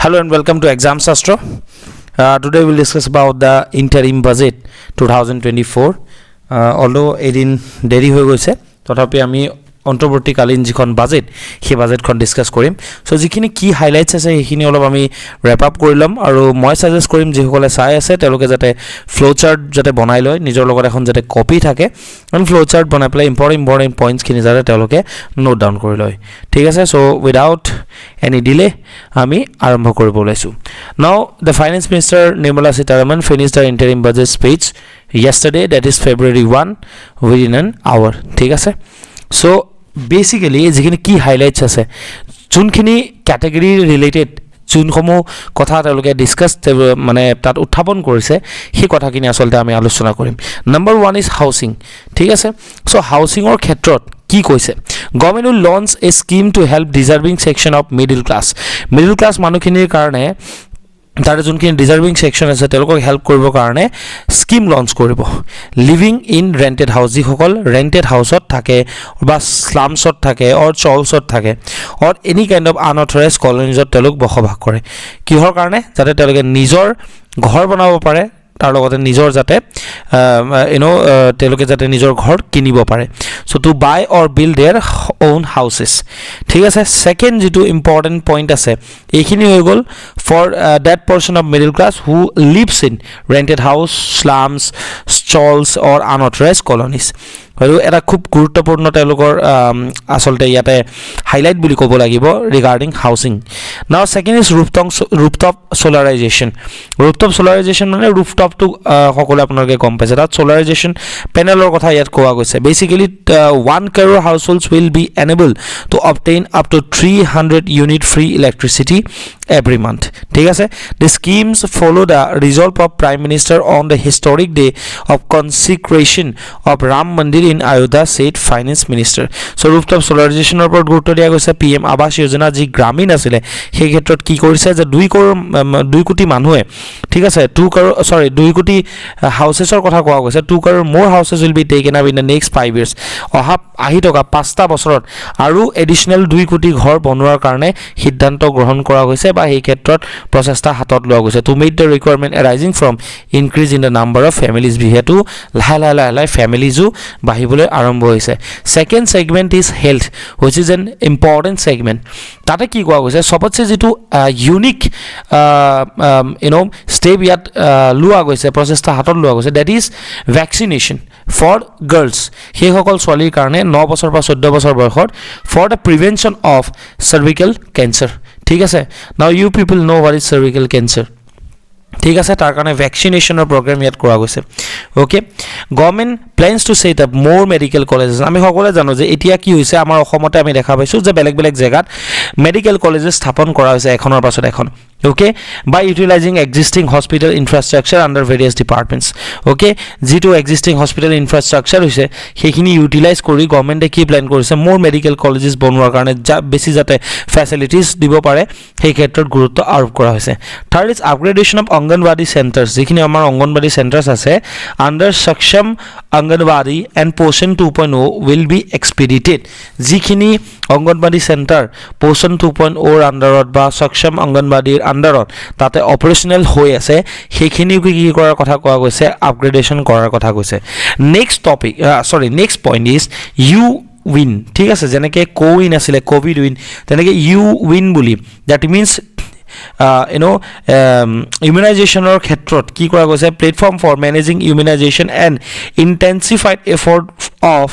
Hello and welcome to Exam SHASTRA. Today we will discuss about the interim budget 2024. Although edin deri hoy goise, tothapi ami অন্তৰ্বৰ্তীকালীন যিখন budget সেই বাজেটখন discuss কৰিম so যিখিনি কি highlights আছে সেইখিনি অলপ আমি ৰেপ আপ কৰি লম আৰু মই সাজেষ্ট কৰিম যে সকলে চাই আছে তেওঁলোকে যাতে ফ্লো চাৰ্ট যাতে বনাই লয় নিজৰ লগত এখন যাতে কপি থাকে আৰু ফ্লো চাৰ্ট বনাই পেলাই ইম্পৰ্টেন্ট পইণ্টছ খিনি যাতে তেওঁলোকে নোট ডাউন কৰি লয় ঠিক আছে সো উইদাউট এনি ডিলে আমি আৰম্ভ কৰিব ওলাইছো now the finance minister Nirmala Sitharaman finished the interim budget speech yesterday, that is February 1 within an hour ঠিক আছে so basically যিখিনি কি হাইলাইটস আছে যোনখিনি ক্যাটাগৰি ৰিলেটেড যোনসমূহ কথা তেওঁলোকে ডিসকাস মানে তাত উত্থাপন কৰিছে সেই কথাখিনি আসলতে আমি আলোচনা কৰিম নাম্বাৰ 1 ইজ হাউচিং ঠিক আছে সো হাউচিংৰ ক্ষেত্ৰত কি কৈছে government will launch a scheme to help deserving section of middle class মানুহখিনিৰ কাৰণে তাৰে যোনখিনি ডিজাৰ্ভিং সেকশন আছে তেওঁলোকক হেল্প কৰিবৰ কাৰণে স্কিম লঞ্চ কৰিব লিভিং ইন ৰেন্টেড হাউস যিসকল ৰেন্টেড হাউসত থাকে বা স্লামছত থাকে অৰ চলছত থাকে অৰ এনি কাইন্ড অফ আনঅথৰাইজ কলনিজত তেওঁলোক বসবাস কৰে কিহৰ কাৰণে যাতে তেওঁলোকে নিজৰ ঘৰ বনাব পাৰে তাৰ লগতে নিজৰ যাতে তেওঁলোকে যাতে নিজৰ ঘৰ কিনিব পাৰে so to buy or build their own houses ঠিক আছে সেকেন্ড যেটো ইম্পৰ্টেন্ট পইণ্ট আছে এইখিনি হৈ গল for that person of middle class who lives in rented house slums stalls or unauthorise colonies আৰু এটা খুব গুৰুত্বপূৰ্ণ তেওঁলোকৰ আসলতে ইয়াতে হাইলাইট বুলি ক'ব লাগিব ৰিগাৰ্ডিং হাউচিং নাও সেকেন্ড ইজ rooftop solarization মানে rooftop to সকলে আপোনালোকে গম পাইছে তাত solarization পেনেলৰ কথা ইয়াত কোৱা গৈছে basically 1 crore households will be enabled to obtain up to 300 unit free electricity every month ঠিক আছে the schemes follow the resolve of prime minister on the historic day of consecration of Ram Mandir in Ayodhya said finance minister so rooftop solarization ওপৰত গুৰুত্ব দিয়া গৈছে PM Awas Yojana যি গ্ৰামীণ আছিল সেই ক্ষেত্ৰত কি কৰিছে যে 2 কোটি মানুহে ঠিক আছে 2 কোটি হাউসেছৰ কথা কোৱা গৈছে 2 crore more houses will be taken up in the next 5 years আহি থকা 5টা বছৰত আৰু এডিশনাল 2 কোটি ঘৰ বনোৱাৰ কাৰণে সিদ্ধান্ত গ্ৰহণ কৰা হৈছে বা এই ক্ষেত্ৰত প্ৰচেষ্টা হাতত লোৱা গৈছে to meet the requirement arising from increase in the number of families বিহেতু লাহে ফ্যামিলিজও বাহিবলৈ আৰম্ভ হৈছে second segment is health which is an important segment তাতে কি কোৱা গৈছে সবতছে যেটো ইউনিক step ইয়াত লোৱা গৈছে প্ৰচেষ্টা হাতত লোৱা গৈছে that is vaccination for girls সেই সকল ছোৱালীৰ কাৰণে 9 বছৰ পৰা 14 বছৰ বয়সত for the prevention of cervical cancer ঠিক আছে now you people know what is cervical cancer ঠিক আছে তাৰ কাৰণে ভ্যাকসিনেশনৰ প্ৰগ্ৰাম ইয়াত কৰা গৈছে okay government plans two set up মোৰ মেডিকেল কলেজেস আমি সকলে জানো যে এতিয়া কি হৈছে আমাৰ অসমতে আমি দেখা পাইছো যে বেলেগ জেগাত মেডিকেল কলেজেস স্থাপন কৰা হৈছে এখনৰ পাছত এখন okay by utilizing existing hospital infrastructure under various departments okay যেটো existing hospital infrastructure হৈছে সেইখিনি ইউটিলাইজ কৰি গভৰ্নমেন্টে কি প্ল্যান কৰিছে মোৰ মেডিকেল কলেজেস বনোৱাৰ কাৰণে বেছি যাতে ফ্যাসিলিটিজ দিব পাৰে সেই ক্ষেত্ৰত গুৰুত্ব আৰোপ কৰা হৈছে থাৰ্ড ইজ আপগ্ৰেডেশন অফ অঙ্গনবাড়ি সেন্টাৰ্স যিখিনি আমাৰ অঙ্গনবাড়ি সেন্টাৰ্স আছে আন্ডাৰ সক্ষম অঙ্গনবাড়ি এন্ড পোষণ 2.0 will be expedited যিখিনি অঙ্গনবাড়ি সেন্টার পোষণ 2.0 ৰ আন্ডাৰত বা সক্ষম অঙ্গনবাড়িৰ আন্ডাৰত তাতে অপাৰেশনাল হৈ আছে সেইখিনি কি কৰাৰ কথা কোৱা গৈছে আপগ্ৰেডেশন কৰাৰ কথা কৈছে নেক্সট পইণ্ট ইজ ইউ উইন ঠিক আছে যেনেকৈ কোউইন আছিলে কোভিড উইন তেনেকৈ ইউ উইন বুলি দ্যাট মিন্স immunizationৰ ক্ষেত্ৰত কি কৰা গৈছে platform for managing immunization and intensified effort of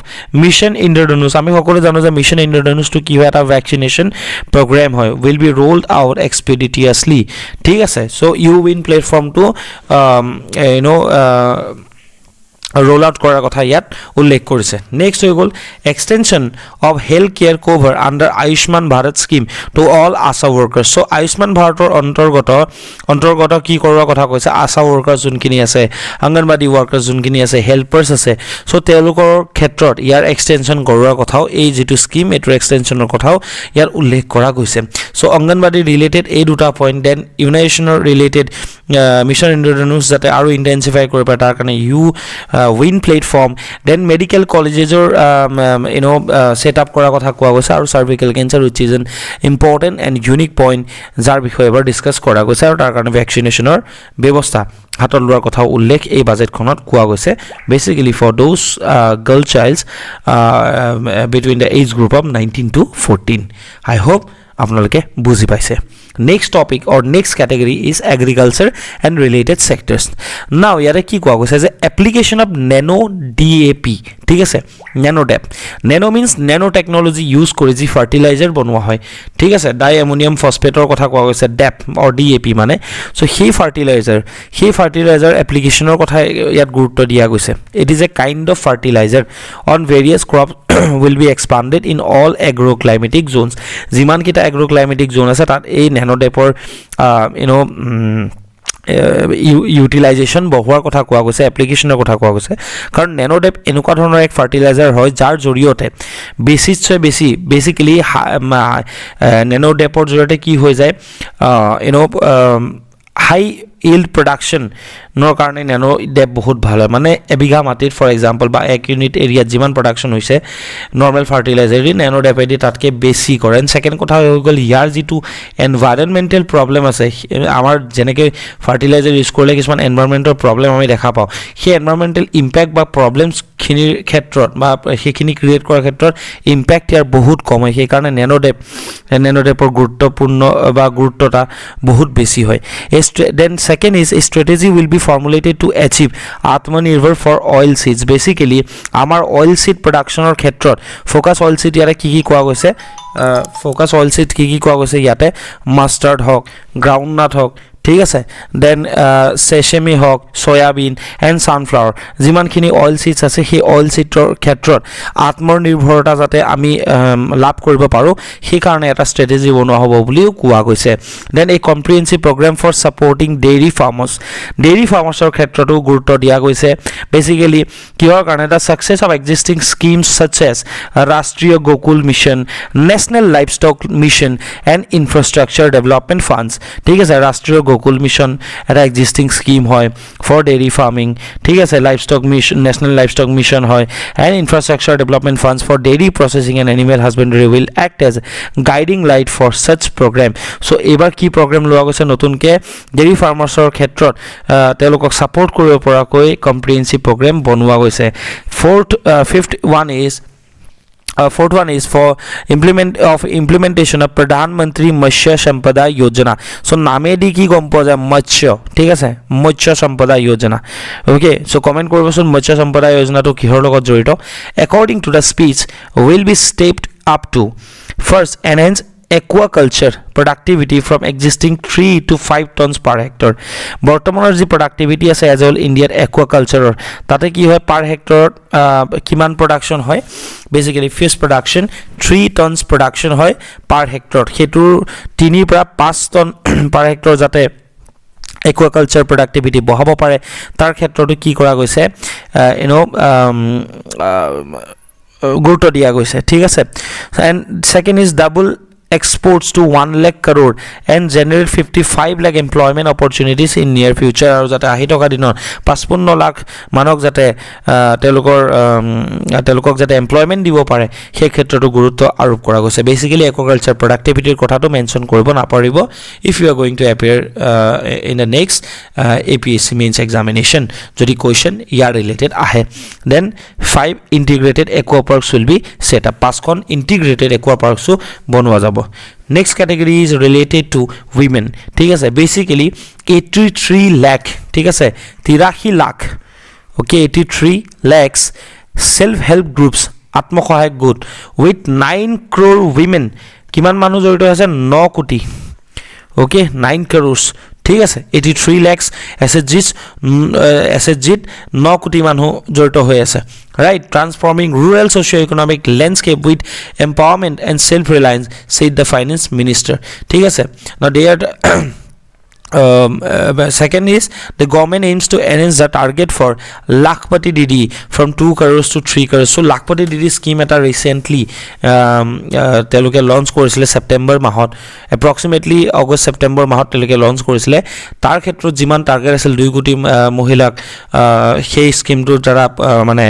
mission Indradhanush আমি সকলো জানো যে মিশন ইন্দ্ৰধনুষ টু কি হয় এটা ভ্যাকসিনেশন প্ৰগ্ৰাম হয় will be rolled out expeditiously ঠিক আছে সো ইউ উইন প্লেটফৰ্ম টু roll out কৰাৰ কথা ইয়াত উল্লেখ কৰিছে নেক্সট হৈ গল extension of health care cover under Ayushman Bharat scheme to all ASHA workers so Ayushman ভাৰতৰ অন্তৰ্গত কি কৰাৰ কথা কৈছে আশা ওয়াৰ্কাৰ্স যোনখিনি আছে অঙ্গনবাড়ি ওয়াৰ্কাৰ্স যোনখিনি আছে হেল্পাৰ্স আছে সো তেওঁলোকৰ ক্ষেত্ৰত ইয়াৰ এক্সটেনশন কৰাৰ কথাও এই যেটো স্কিম এটো এক্সটেনশনৰ কথাও ইয়াৰ উল্লেখ কৰা গৈছে সো অঙ্গনবাড়ি ৰিলেটেড এই দুটা পইণ্ট দেন ইমিউনাইজেশনৰ ৰিলেটেড মিশন ইন্দ্ৰধনুষ যাতে আৰু ইন্টেন্সিফাই কৰিব তাৰ কাৰণে U wind platform, then medical colleges or set up কৰা কথা কোৱা গৈছে আৰু cervical cancer which is an important and unique point যাৰ বিষয়ে এবাৰ ডিসকাস কৰা গৈছে আৰু তাৰ কাৰণে ভ্যাকচিনেশনৰ ব্যৱস্থা হাতত লোৱাৰ কথা উল্লেখ এই বাজেটখনত কোৱা গৈছে basically for those girl childs between the age group of 19 to 14. I hope আপোনালোকে বুজি পাইছে. Next topic or next category is agriculture and related sectors. Now ইয়াৰে কি কোৱা গৈছে যে application of nano DAP ঠিক আছে nano DAP. Nano means nano technology use কৰি যি fertilizer বনোৱা হয় ঠিক আছে diammonium phosphate ৰ কথা কোৱা গৈছে DAP or DAP মানে so সেই fertilizer application ৰ কথা ইয়াত গুৰুত্ব দিয়া গৈছে. It is a kind of fertilizer on various crops will be expanded in all agroclimatic zones. যিমান কিটা agroclimatic zone আছে তাত এই nano DAP or utilization বহুৱাৰ কথা কোৱা গৈছে এপ্লিকেশনৰ কথা কোৱা গৈছে কাৰণ nano DAP এনেকুৱা ধৰণৰ এক ফাৰ্টিলাইজাৰ হয় যাৰ জৰিয়তে বেসিক্যালি nano DAP ৰ জৰিয়তে কি হৈ যায় হাই yield production নৰ কাৰণে nano DAP বহুত ভাল হয় মানে এবিঘা মাটিত ফৰ এক্সাম্পল বা এক ইউনিট এৰিয়াত যিমান প্ৰডাকশন হৈছে নৰমাল ফাৰ্টিলাইজাৰ দি nano DAP দি তাতকে বেছি কৰে এন্ড সেকেন্ড কথা হৈ গল ইয়াৰ যেটো এনভায়ৰনমেন্টাল প্ৰবলেম আছে আমাৰ জেনেকে ফাৰ্টিলাইজাৰ ইউজ কৰিলে কিছুমান এনভায়ৰনমেন্টাল প্ৰবলেম আমি দেখা পাও সেই এনভায়ৰনমেন্টাল ইম্প্যাক্ট বা প্ৰবলেমস খিনিৰ ক্ষেত্ৰত বা সেইখিনি ক্ৰিয়েট কৰাৰ ক্ষেত্ৰত ইম্প্যাক্ট ইয়াৰ বহুত কম হয় সেই কাৰণে nano DAP ৰ গুৰুত্বপূৰ্ণ বা গুৰুত্বতা বহুত বেছি হয় then second is a strategy will be formulated to achieve atmanirbhar for oil seeds basically amar oil seed production or khetrot focus oil seed yare ki koa goise focus oil seed ki koa goise yate mustard hok groundnut hok ঠিক আছে then sesame হক soybean and sunflower যিমানখিনি oil seeds আছে সেই oil সিডৰ ক্ষেত্ৰত আত্মনিৰ্ভৰতা যাতে আমি লাভ কৰিব পাৰো সেই কাৰণে এটা স্ট্ৰেটেজি বনোৱা হ'ব বুলিও কোৱা গৈছে দেন এই comprehensive programme for supporting dairy ফাৰ্মাৰ্ছৰ ক্ষেত্ৰতো গুৰুত্ব দিয়া গৈছে বেসিক্যালি কিহৰ কাৰণে the success of existing schemes such as Rashtriya Gokul mission national livestock mission and infrastructure development funds ঠিক আছে ৰাষ্ট্ৰীয় গোকুল মিশন এটা এক্সিস্টিং স্কিম হয় ফর ডেইরি ফার্মিং ঠিক আছে livestock mission national livestock mission হয় and infrastructure development funds for dairy processing and animal husbandry will act as guiding light for সাচ programme so এবাৰ কি প্ৰোগ্ৰাম লোৱা গৈছে নতুনকে ডেইৰি ফাৰ্মাৰ্ছৰ ক্ষেত্ৰত তেওঁলোকক সাপোৰ্ট কৰিব পৰাকৈ কম্প্ৰিহেনসিভ প্ৰগ্ৰাম বনোৱা গৈছে fourth one is for implementation of Pradhan Mantri Matsya Sampada Yojana. So name di ki gom poa jay matsya thik ase Matsya Sampada Yojana. Okay, so comment korboson Matsya Sampada Yojana to kihor logot jorito. According to the speech will be stepped up to first enhance aquaculture productivity from existing 3 to 5 tons per hectare. বৰ্তমানৰ যি productivity আছে as well Indian aquaculture তাতে কি হয় per hectare কিমান production হয় basically fish production 3 tons production হয় per hectare হেতুৰ 3 পৰা 5 ton per hectare যাতে aquaculture productivity বহাব পাৰে তাৰ ক্ষেত্ৰটো কি কৰা গৈছে গুৰুত্ব দিয়া গৈছে ঠিক আছে and second is double exports to 1 lakh crore and generate 55 lakh employment opportunities in near future আৰু যাতে আহি থকা দিনৰ 55 লাখ মানক যাতে তেওঁলোকক যাতে এমপ্লয়মেন্ট দিব পাৰে সেই ক্ষেত্ৰটো গুৰুত্ব আৰোপ কৰা গৈছে বেসিক্যালি এগ্ৰিকালচাৰ প্ৰডাক্টিভিটিৰ কথাটো মেনশন কৰিব নাপাৰিব if you are going to appear in the next APSC mains examination যদি কোৱেশ্চন ইয়াৰ ৰিলেটেড আহে then 5 integrated aqua parks will be set up 5খন integrated aqua parks বনোৱা যাব next category is related to women ঠিক আছে basically 83 lakh ঠিক আছে 83 lakh okay 83 lakhs self help groups আত্মসহায়ক গোট with 9 crore women কিমান মানুহ জড়িত আছে 9 কোটি okay 9 crores ঠিক আছে 83 lakhs SHG 9 কোটি মানুহ জড়িত হৈ আছে right transforming rural socio-economic landscape with empowerment and self reliance said the finance minister ঠিক আছে now they are Second is the government aims to enhance the target for Lakhpati DD from 2 crores to 3 crores. So Lakhpati DD scheme eta recently teluke launch korisile September mahot, approximately August September mahot teluke launch korisile. Tar khetrot jiman target asil 2 koti mohilak সেই স্কিমটোৰ দ্বাৰা মানে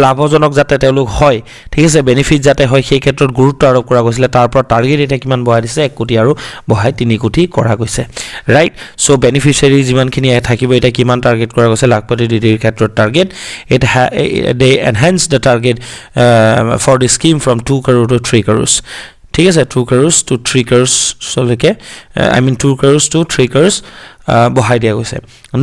লাভজনক যাতে তেওঁলোক হয়, ঠিক আছে, benefit যাতে হয় সেই ক্ষেত্ৰত গুৰুত্ব আৰোপ কৰা গৈছিলে। তাৰ পৰা টাৰ্গেট এটা কিমান বঢ়াই দিছে 1 কোটি আৰু বঢ়াই 3 কোটি কৰা গৈছে, ৰাইট। চ' বেনিফিচিয়াৰী যিমানখিনি থাকিব এতিয়া কিমান টাৰ্গেট কৰা গৈছে লাখপতি ডিডিৰ ক্ষেত্ৰত target it they enhance the target for the scheme from 2 crore to 3 crores, ঠিক আছে, 2 crores to 3 crores চলৈকে 2 crores to 3 crores বঢ়াই দিয়া গৈছে।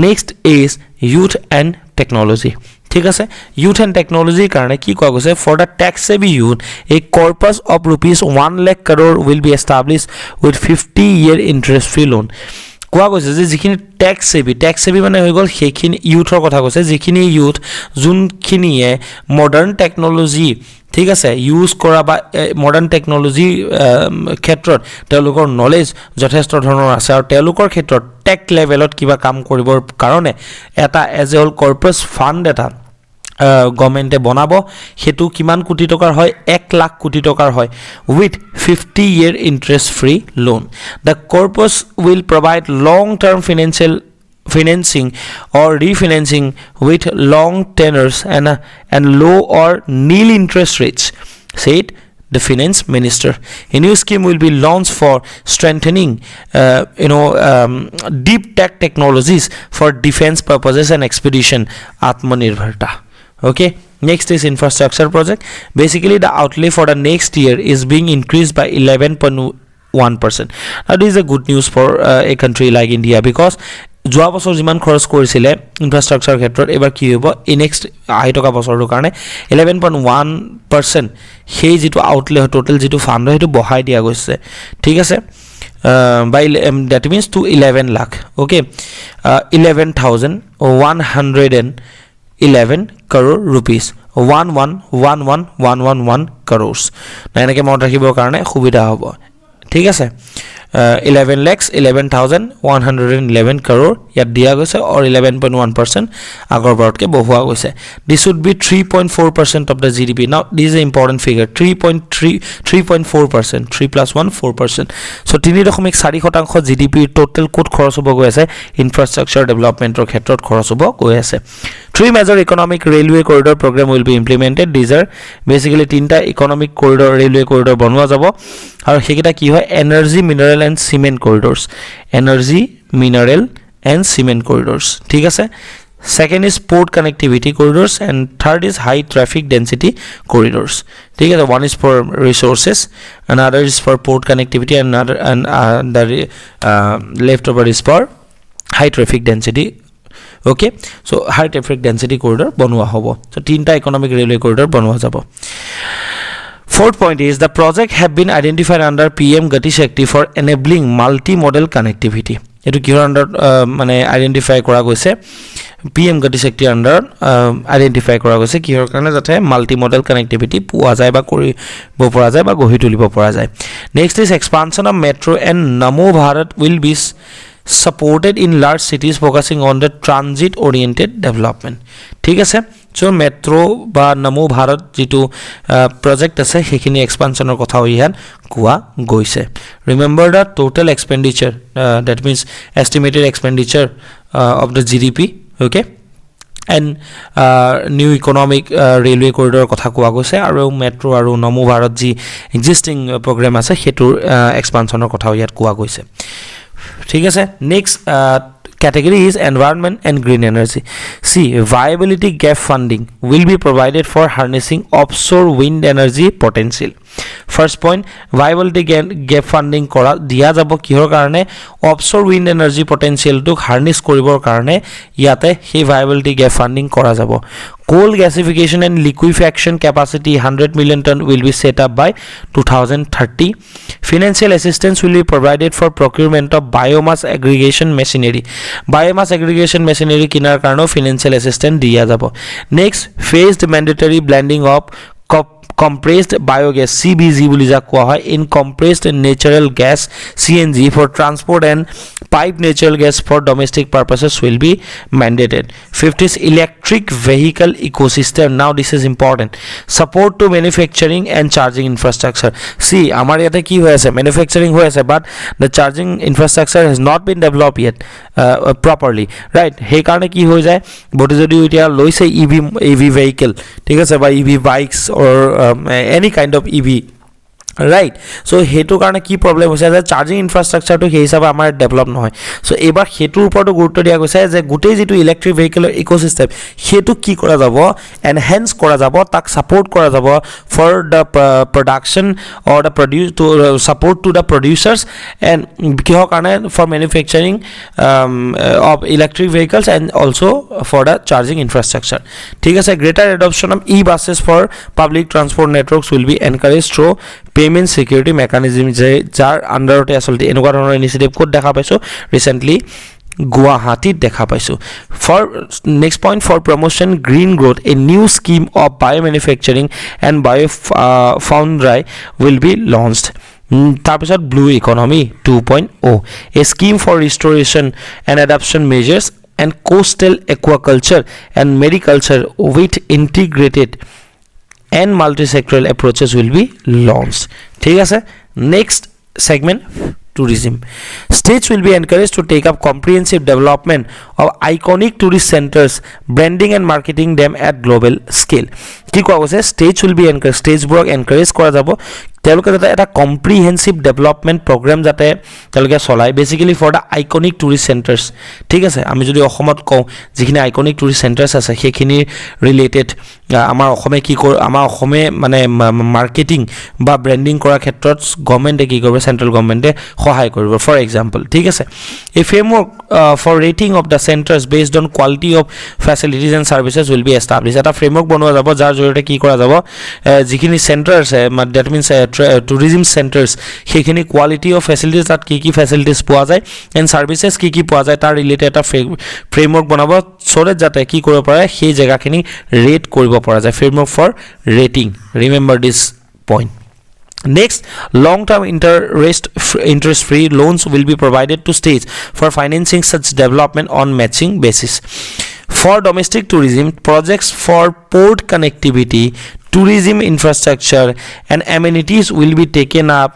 Next is youth and technology, ঠিক আছে। youth and technology কাৰণে কি কোৱা গৈছে, for the tax savvy youth a corpus of rupees 1 lakh crore will be established with 50-year interest free loan। কোৱা গৈছে যে যিখিনি টেক্স চেভি মানে হৈ গ'ল সেইখিনি ইউথৰ কথা কৈছে, যিখিনি ইউথ যোনখিনিয়ে মডাৰ্ণ টেকন'লজি, ঠিক আছে, ইউজ কৰা বা মডাৰ্ণ টেকন'লজি ক্ষেত্ৰত তেওঁলোকৰ নলেজ যথেষ্ট ধৰণৰ আছে আৰু তেওঁলোকৰ ক্ষেত্ৰত টেক লেভেলত কিবা কাম কৰিবৰ কাৰণে এটা এজ এ হ'ল কৰ্প'ৰেট ফাণ্ড এটা গভৰ্ণমেণ্টে বনাব। সেইটো কিমান কোটি টকাৰ হয়, 1 লাখ কোটি টকাৰ হয় with 50-year interest free loan। The corpus will provide long-term financing or refinancing with long tenors and low or nil interest rates, said the finance minister. A new scheme will be launched for strengthening deep tech technologies for defense purposes and expedition Atmanirbharta. Okay, next is infrastructure project. Basically the outlay for the next year is being increased by 11.1%. Now this is a good news for a country like India because যোৱা বছৰ যিমান খৰচ কৰিছিলে infrastructure ক্ষেত্ৰত এবাৰ কি হ'ব, এই নেক্সট আহি থকা বছৰটোৰ কাৰণে 11.1% সেই যিটো আউটলে টোটেল যিটো ফাণ্ড হয় সেইটো বঢ়াই দিয়া গৈছে, ঠিক আছে, by that means to 11 lakh, okay, 11,111 crore rupees, 11,111 crores। এনেকৈ মনত ৰাখিবৰ কাৰণে সুবিধা হ'ব, ঠিক আছে। 11,11,111 crore ইয়াত দিয়া গৈছে আৰু 11.1% আগৰ বাৰতকৈ বঢ়োৱা গৈছে। This would be 3.4% of the GDP. Now this is an important figure, 3.4%, 3 plus 1 4%. So 3.4% GDP total ক'ত খৰচ হ'ব গৈ আছে, ইনফ্ৰাষ্ট্ৰাকচাৰ ডেভেলপমেণ্টৰ ক্ষেত্ৰত খৰচ হ'ব গৈ আছে। 3 major economic railway corridor program will be implemented. These are basically 3টা economic corridor railway corridor বনোৱা যাব আৰু সেইকেইটা কি হয়, energy mineral and cement corridors, energy mineral and cement corridors, ঠিক আছে। Second is port connectivity corridors and third is high traffic density corridors, ठीक है। One is for resources, another is for port connectivity, and the leftover is for high traffic density, okay। So high traffic density corridor বনোৱা হ'ব। So 3টা economic railway corridor বনোৱা যাব। Fourth point is the project have been identified under PM Gati Shakti for enabling multi-modal connectivity. এটো কিহৰ আন্ডাৰত মানে identify কৰা গৈছে, PM Gati Shakti আন্ডাৰত আইডেন্টিফাই কৰা গৈছে কিহৰ কাৰণে, যাতে মাল্টি মডেল কানেক্টিভিটি পোৱা যায় বা কৰিব পৰা যায় বা গঢ়ি তুলিব পৰা যায়। Next is expansion of metro and Namo Bharat will be supported in large cities focusing on the transit oriented development, ঠিক আছে। সো মেট্ৰো বা নমো ভাৰত যিটো প্ৰজেক্ট আছে সেইখিনি এক্সপানশ্যনৰ কথাও ইয়াত কোৱা গৈছে। Remember the total expenditure, that means estimated expenditure of the GDP, okay, and new economic railway কৰিডৰৰ কথা কোৱা গৈছে আৰু মেট্ৰো আৰু নমো ভাৰত যি এক্সিষ্টিং প্ৰগ্ৰেম আছে সেইটোৰ এক্সপানশ্যনৰ কথাও ইয়াত কোৱা গৈছে, ঠিক আছে। Next category is environment and green energy. See, viability gap funding will be provided for harnessing offshore wind energy potential. First point, viability gap funding কৰা দিয়া যাব কিহৰ কাৰণে, offshore wind energy potential টো harness কৰিবৰ কাৰণে ইয়াতে সেই viability gap funding কৰা যাব। Coal gasification and liquefaction capacity 100 million ton will be set up by 2030. Financial assistance will be provided for procurement of biomass aggregation machinery. Biomass aggregation machinery কিনাৰ কাৰণেও financial assistance দিয়া যাব। Next, phased mandatory blending of compressed biogas CBG বুলি যাক কোৱা হয় in compressed natural gas CNG for transport and pipe natural gas for domestic purposes will be mandated. Fifth is electric vehicle ecosystem. Now this is important. Support to manufacturing and charging infrastructure. See, আমাৰ ইয়াতে কি হৈ আছে, manufacturing হৈ আছে, but the charging infrastructure has not been developed yet properly, right? সেই কাৰণে কি হৈ যায়, বডি যদি এতিয়া লৈছে EV vehicle, ঠিক আছে, বা EV bikes or any kind of EV, right? So হেতু কাৰণে কি প্ৰবলেম হৈছে যে চাৰ্জিং ইনফ্ৰাষ্ট্ৰাকচাৰটো সেই হিচাপে আমাৰ ডেভেলপ নহয়। সো এবাৰ হেতুৰ ওপৰতো গুৰুত্ব দিয়া গৈছে যে গোটেই যেটো ইলেক্ট্ৰিক ভেহিকলৰ ইকোসিস্টেম হেতু কি কৰা যাব, এনহেন্স কৰা যাব, তাক সাপোৰ্ট কৰা যাব for the production or the produce to support to the producers and কিহৰ কাৰণে for manufacturing of electric vehicles and also for the charging infrastructure. ঠিক আছে, greater adoption of e buses for public transport networks will be encourage through payment security mechanism, যাৰ আন্ডাৰতে আসলতে এনেকুৱা ধৰণৰ initiative ক'ত দেখা পাইছো, ৰিসেন্টলি গুৱাহাটীত দেখা পাইছো। For next point, for promotion green growth a new scheme of bio' manufacturing and bio' foundry will be launched. তাৰপিছত blue economy 2.0 a scheme for restoration and adaptation measures and coastal aquaculture and mariculture with integrated and multi-sectoral approaches will be launched. ঠিক আছে, next segment, tourism. States will be encouraged to take up comprehensive development of iconic tourist centers, branding and marketing them at global scale. কি কোৱা গৈছে, states will be encouraged, stateবোৰক encourage কৰা যাব তেওঁলোকে যাতে এটা কম্প্ৰিহেনসিভ ডেভেলপমেণ্ট প্ৰগ্ৰাম যাতে তেওঁলোকে চলায়, basically for the iconic tourist centres. ঠিক আছে, আমি যদি অসমত কওঁ যিখিনি আইকনিক টুৰিষ্ট চেণ্টাৰ্ছ আছে সেইখিনি ৰিলেটেড আমাৰ অসমে কি আমাৰ অসমে মানে মাৰ্কেটিং বা ব্ৰেণ্ডিং কৰাৰ ক্ষেত্ৰত গভৰ্ণমেণ্টে কি কৰিব, চেণ্ট্ৰেল গভৰ্ণমেণ্টে সহায় কৰিব। ফৰ এক্সাম্পল, ঠিক আছে, a framework for rating of the centres based on quality of facilities and services will be establish. এটা ফ্ৰেমৱৰ্ক বনোৱা যাব যাৰ জৰিয়তে কি কৰা যাব, যিখিনি চেণ্টাৰ আছে, ডেট মিনছ টুৰিজম চেণ্টাৰ্ছ, সেইখিনি কোৱালিটি অফ ফেচিলিটিজ, তাত কি কি ফেচিলিটিজ পোৱা যায় এণ্ড ছাৰ্ভিচেছ কি কি পোৱা যায় তাৰ ৰিলেটেড এটা ফ্ৰেমৱৰ্ক বনাব, চ' যাতে কি কৰিব পাৰে সেই জেগাখিনি ৰেট কৰিব পৰা যায়। Framework for rating, remember this point. Next, long-term interest-free loans will be provided to states for financing such development on matching basis. For domestic tourism, projects for port connectivity, tourism infrastructure, and amenities will be taken up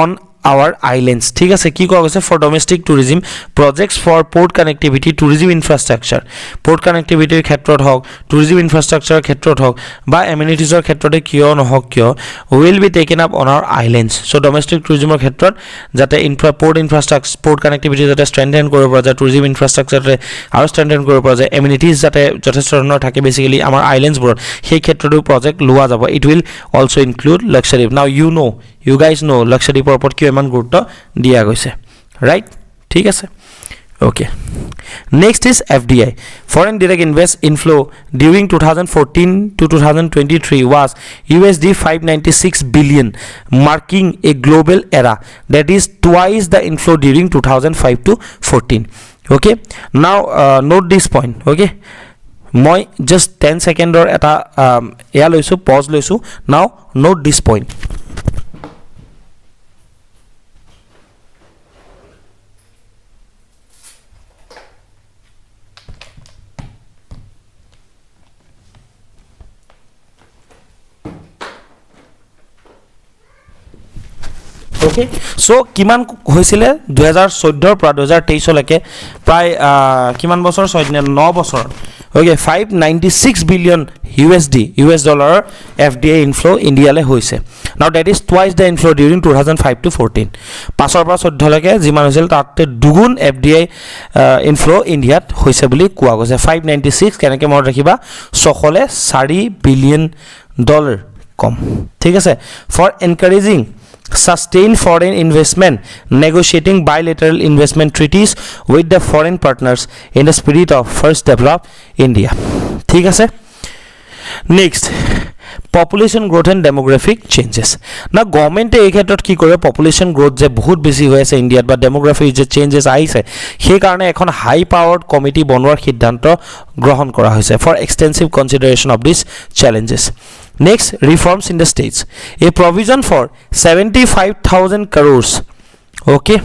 on our islands. ঠিক আছে, কি কোৱা গৈছে, for domestic tourism projects for port connectivity, tourism infrastructure, port কানেক্টিভিটিৰ ক্ষেত্ৰত হওক, tourism ইনফ্ৰাষ্ট্ৰাকচাৰৰ ক্ষেত্ৰত হওক বা এমিনিটিজৰ ক্ষেত্ৰতে কিয় নহওক কিয়, will be taken up on our islands. So' domestic টুৰিজিমৰ ক্ষেত্ৰত যাতে পৰ্ট ইনফ্ৰাষ্ট্ৰাকচাৰ, পৰ্ট কানেক্টিভিটি যাতে ষ্ট্ৰেংথেন কৰিব পৰা যায়, টুৰিজিম ইনফ্ৰাষ্ট্ৰাকচাৰ যাতে আৰু ষ্ট্ৰেংথেন কৰিব পৰা যায়, এমিনিটিজ যাতে যথেষ্ট ধৰণৰ থাকে বেচিকেলি আমাৰ আইলেণ্ডছবোৰত, সেই ক্ষেত্ৰতো প্ৰজেক্ট লোৱা যাব। It will also' include Lakshadweep. Now you guys নো লাক্সাদ্বীপৰ ওপৰত কিয় ইমান গুৰুত্ব দিয়া গৈছে, ৰাইট? ঠিক আছে, okay. Next is FDI. Foreign direct inflow during 2014 to 2023 was USD 596 billion, marking a global era that is twice the inflow during 2005 to 14. Okay, now note this point. Okay, মই just 10 secondৰ এটা এয়া লৈছো, pause লৈছো। Now note this point. Okay, so কিমান হৈছিলে 2014 পৰা 2023 লৈকে, প্ৰায় কিমান বছৰ, 9 বছৰ। ওকে, 596 বিলিয়ন US ডলাৰৰ FDI ইনফ্লো ইণ্ডিয়ালৈ হৈছে। Now that is twice the inflow during 2005 to 14। 5ৰ পৰা 14 লৈকে যিমান হৈছিল তাতে দুগুণ FDI ইনফ্লো ইণ্ডিয়াত হৈছে বুলি কোৱা গৈছে। 596 কেনেকৈ মনত ৰাখিবা, 604 বিলিয়ন ডলাৰ কম। ঠিক আছে, for encouraging sustain foreign investment, negotiating bilateral investment treaties with the foreign partners in the spirit of first develop India. ঠিক আছে, next, population growth and demographic changes না গভৰ্ণমেণ্টে এই ক্ষেত্ৰত কি কৰে পপুলেশ্যন গ্ৰোথ যে বহুত বেছি হৈ আছে ইণ্ডিয়াত বা ডেমোগ্ৰাফিক যে চেঞ্জেছ আহিছে সেইকাৰণে এখন হাই পাৱাৰ্ড কমিটি বনোৱাৰ সিদ্ধান্ত গ্ৰহণ কৰা হৈছে for extensive consideration of this challenges next reforms in the states a provision for 75,000 crores okay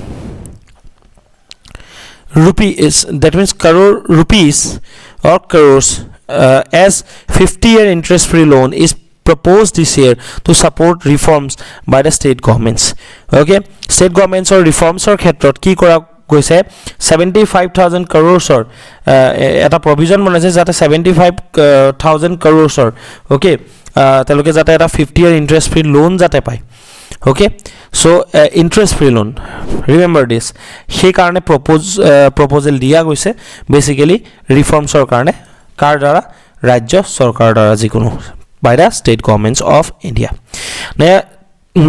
rupees that means crore rupees or crores as 50-year interest-free loan is proposed this year to support reforms by the state governments okay state governments or reforms or khetrot ki kora goise 75,000 crores or eta provision banaise jate 75,000 crores or okay teloke jate eta 50-year interest-free loan jate pai okay so interest-free loan remember this he karone proposal dia goise basically reforms or karone kar dara rajya sarkar dara jikono by the state governments of India now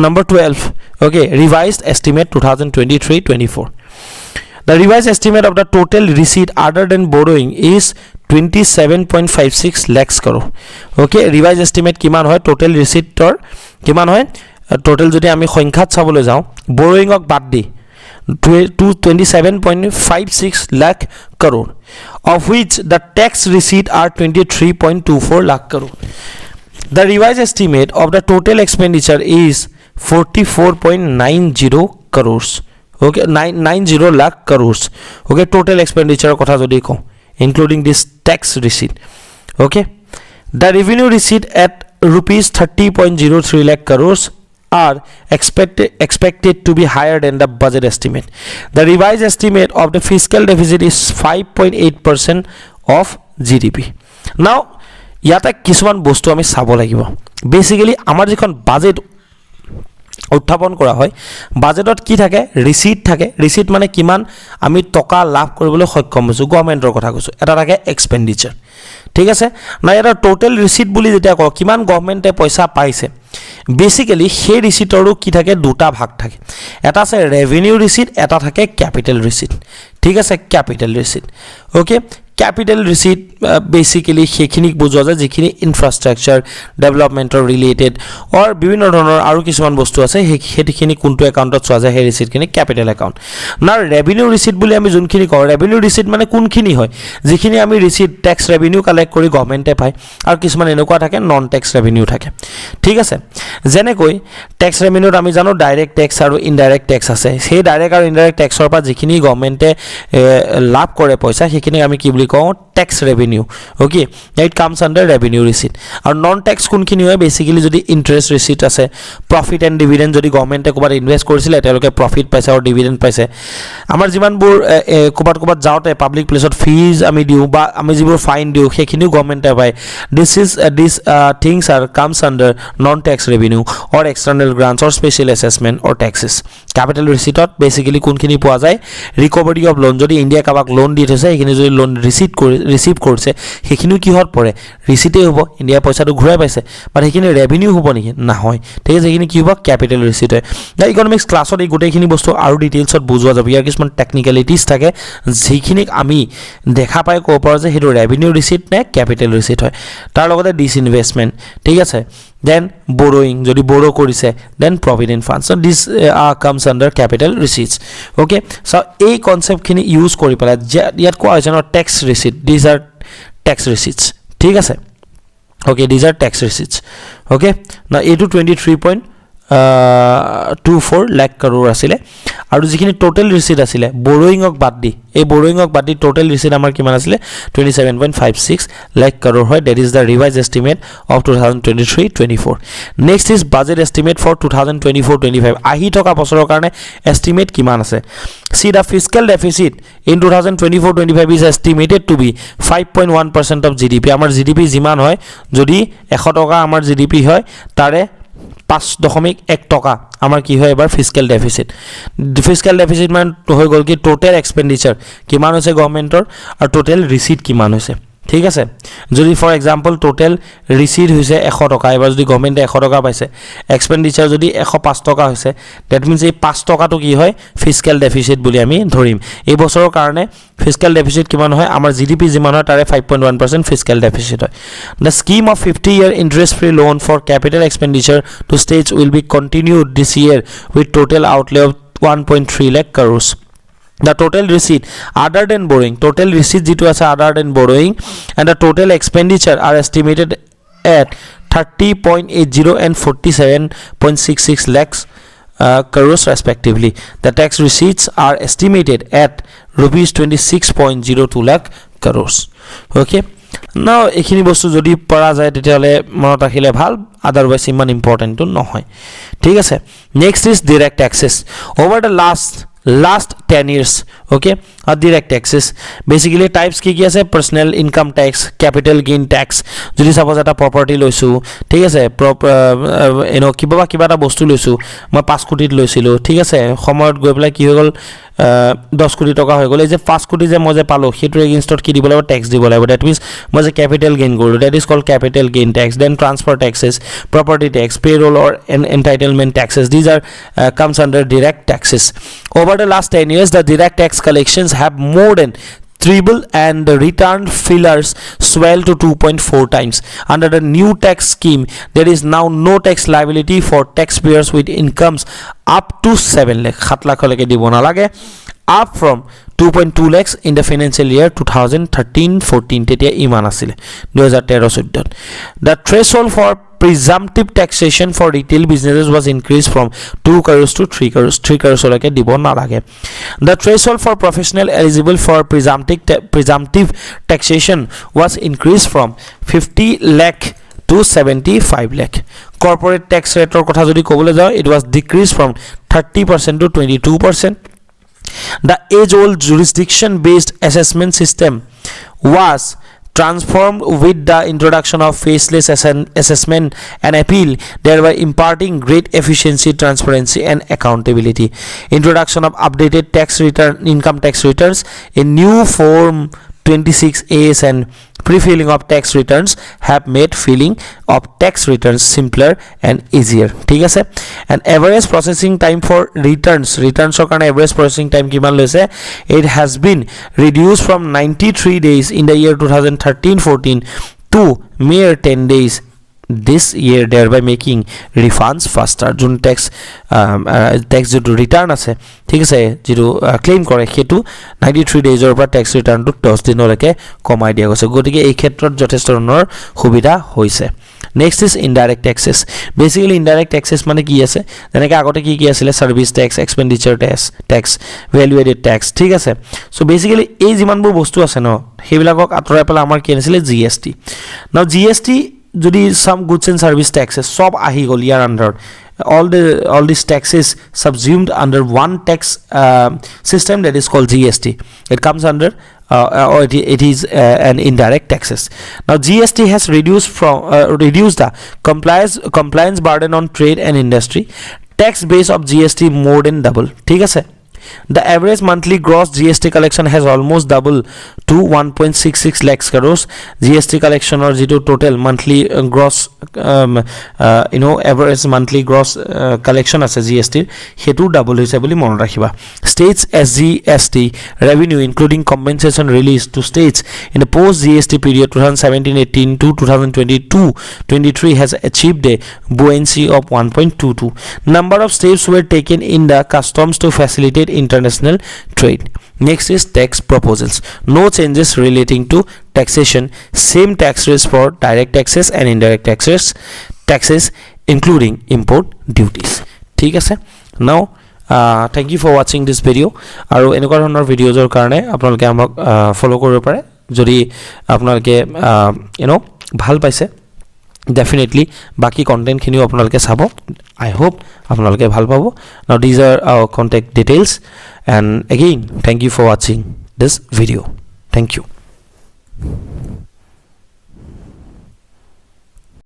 number 12 okay revised estimate 2023-24 the revised estimate of the total receipt other than borrowing is 27.56 lakhs crore okay revised estimate kiman hoy total receipt tor kiman hoy total jodi ami সংখ্যাত চাবলৈ যাও borrowing ok bad di 27.56 lakh crore of which the tax receipt are 23.24 lakh crore the revised estimate of the total expenditure is 44.90 crores okay 90 lakh crores okay total expenditure kotha jodi ko including this tax receipt okay the revenue receipt at rupees 30.03 lakh crores are expected to be higher than the budget estimate the revised estimate of the fiscal deficit is 5.8% of GDP now yata kisuman bostu ami sabo lagibo basically amar jekhon budget উত্থাপন কৰা হয় বাজেটত কি থাকে ৰিসিট থাকে ৰিসিট মানে কিমান আমি টকা লাভ কৰিবলৈ সক্ষম হৈছো গভৰ্ণমেন্টৰ কথা কৈছো এটা থাকে এক্সপেন্ডিচাৰ ঠিক আছে না এটা টোটাল ৰিসিট বুলি যেটা কও কিমান গভৰ্ণমেন্টে পইচা পাইছে বেসিক্যালি সেই ৰিসিটৰো কি থাকে দুটা ভাগ থাকে এটা আছে ৰেভিনিউ ৰিসিট এটা থাকে ক্যাপিটাল ৰিসিট ঠিক আছে capital receipt okay capital receipt basically hekhini bujwa jay jekhini infrastructure development or related or bibhinno dhonor aru kisuman bostu ase hekhini kuntu account ot chwa jay he receipt kini capital account na revenue receipt boli ami junkhini ko revenue receipt mane kunkhini hoy jekhini ami receipt tax revenue collect kori government e pai aru kisuman enokwa thake non tax revenue thake thik ase jene koi tax revenue ami jano direct tax aru indirect tax ase sei direct aru indirect tax or pa jekhini government e labh kore paisa hekhini ami ki tax revenue okay it comes under revenue receipt or non tax kunkhini hoy basically jodi interest receipt ase profit and dividend jodi government e kobar invest korisile teloke profit paise or dividend paise amar jiman bur kobar jaote public place ot fees ami diu ba ami jibur fine diu hekhini government e pai these things are comes under non tax revenue or external grants or special assessment or taxes capital receipt ot basically kunkhini poa jay recovery of loan jodi india kabak loan di these hekhini jodi loan receive korse hekhinu ki hor pore receipt e hobo india paisa to ghurai paise but hekhini revenue hobo niki na hoy thik ase hekhini ki hobo capital receipt hoy the economics class ot ei gote khini bostu aru details ot bujwa jabe yar kisman technicalities thake jekhini ami dekha pai ko par je hedo revenue receipt ne capital receipt hoy tar logote disinvestment thik ase then borrowing jodi borrow korise then provident funds so this comes under capital receipts okay so a concept khini use kori pala yat ko aise no tax receipt these are tax receipts thik ase okay these are tax receipts okay now a to 23.24 lakh crore asile aru jikhini total receipt asile borrowing ok bad di ei borrowing ok bad di total receipt amar kiman asile 27.56 lakh crore hoy that is the revised estimate of 2023-24 next is budget estimate for 2024-25 ahi thoka bosoror karone estimate kiman ase see the fiscal deficit in 2024-25 is estimated to be 5.1% of GDP amar GDP jiman hoy jodi 100 toka amar GDP hoy tare 5.1 টকা আমার কি হয় এবার ফিস্ক্যাল deficit মান হৈ গল কি total expenditure কিমান হৈছে গভৰ্নমেন্টৰ আৰু টোটাল ৰিসিট কিমান হৈছে ঠিক আছে যদি ফৰ এক্সাম্পল টোটেল ৰিচিট হৈছে 100 টকা এবাৰ যদি গভৰ্নমেণ্টে 100 টকা পাইছে এক্সপেন্ডিচাৰ যদি 105 টকা হৈছে দ্যাট মিন্স এই 5 টকাটো কি হয় ফিস্কেল ডেফিসিট বুলি আমি ধৰিম এই বছৰৰ কাৰণে ফিস্কেল ডেফিসিট কিমান হয় আমাৰ জিডিপি যিমান হয় তাৰে 5.1% ফিস্কেল ডেফিসিট হয় the scheme of 50-year interest free loan for capital expenditure to states will be continued this year with total outlay of 1.3 lakh crores the total receipt other than borrowing total receipt jitu ase other than borrowing and the total expenditure are estimated at 30.80 and 47.66 lakhs crores respectively the tax receipts are estimated at rupees 26.02 lakh crores okay now ekhini bostu jodi para jay tetale monot rakhile bhal otherwise iman important to nohoy thik ase next is direct taxes over the last 10 years okay direct taxes basically types ki ase personal income tax capital gain tax jodi suppose eta property loisu thik ase kiba ta bostu loisu moi 5 kotit loisilo thik ase samoyot goi pela ki hogol 10 কোটি টাকা হৈ গলে যে 5 কোটি যে মই যে পালো হেতু এগেইনষ্টত কি দিব লাগিব ট্যাক্স দিব লাগিব দ্যাট মিন্স মই যে ক্যাপিটাল গেইন কৰিলো that is called capital gain tax then transfer taxes property tax payroll or entitlement taxes these are comes under direct taxes over the last 10 years the direct tax collections have more than triple and the return fillers swell to 2.4 times under the new tax scheme there is now no tax liability for taxpayers with incomes up to 7 lakh 7 lakh leke dibo na lage up from 2.2 lakhs in the financial year 2013-14 tetia iman asile 2013-14 the threshold for presumptive taxation for retail businesses was increased from 2 crores to 3 crores leke dibo na lage the threshold for professional eligible for presumptive taxation was increased from 50 lakh to 75 lakh corporate tax rate or kotha jodi kobole jao it was decreased from 30% to 22% the age-old jurisdiction-based assessment system was transformed with the introduction of faceless assessment and appeal, thereby imparting great efficiency, transparency, and accountability. Introduction of updated income tax returns in new form 26As and pre-filling of tax returns have made filling of tax returns simpler and easier. ठीक है and average processing time for returns or karone average processing time kiman loise it has been reduced from 93 days in the year 2013-14 to mere 10 days this year thereby making refunds faster jun tax jo return ase thik ase jitu claim kore hetu 93 days or pa tax return to 10 din leke komai dia goise gotike ei khetrot jothestor honor subida hoise next is indirect taxes basically indirect taxes mane ki ase jeneke agote ki asile service tax expenditure tax value added tax thik ase so basically ei jiman bur bostu ase no hebilakok atorai pela amar ki asile gst now gst jodi some goods and service taxes sob ahi gol yar under all these taxes subsumed under one tax system that is called gst it comes under or it is an indirect taxes now gst has reduced the compliance burden on trade and industry tax base of gst more than double thik ase the average monthly gross gst collection has almost doubled to 1.66 lakhs crores gst collection or zero total monthly gross average monthly gross collection as a gst hetu double hoise boli mon rakhiba states sgst revenue including compensation released to states in the post gst period 2017-18 to 2022-23 has achieved a buoyancy of 1.22 number of steps were taken in the customs to facilitate international trade next is tax proposals no changes relating to taxation same tax rates for direct taxes and indirect taxes including import duties thik ase now thank you for watching this video aru enokar honor videos or karone apnaloke amak follow koribo pare jodi apnaloke bhal paise definitely baki content khiniu apnaloke sabo I hope apnaloke bhal pabo now these are our contact details and again thank you for watching this video thank you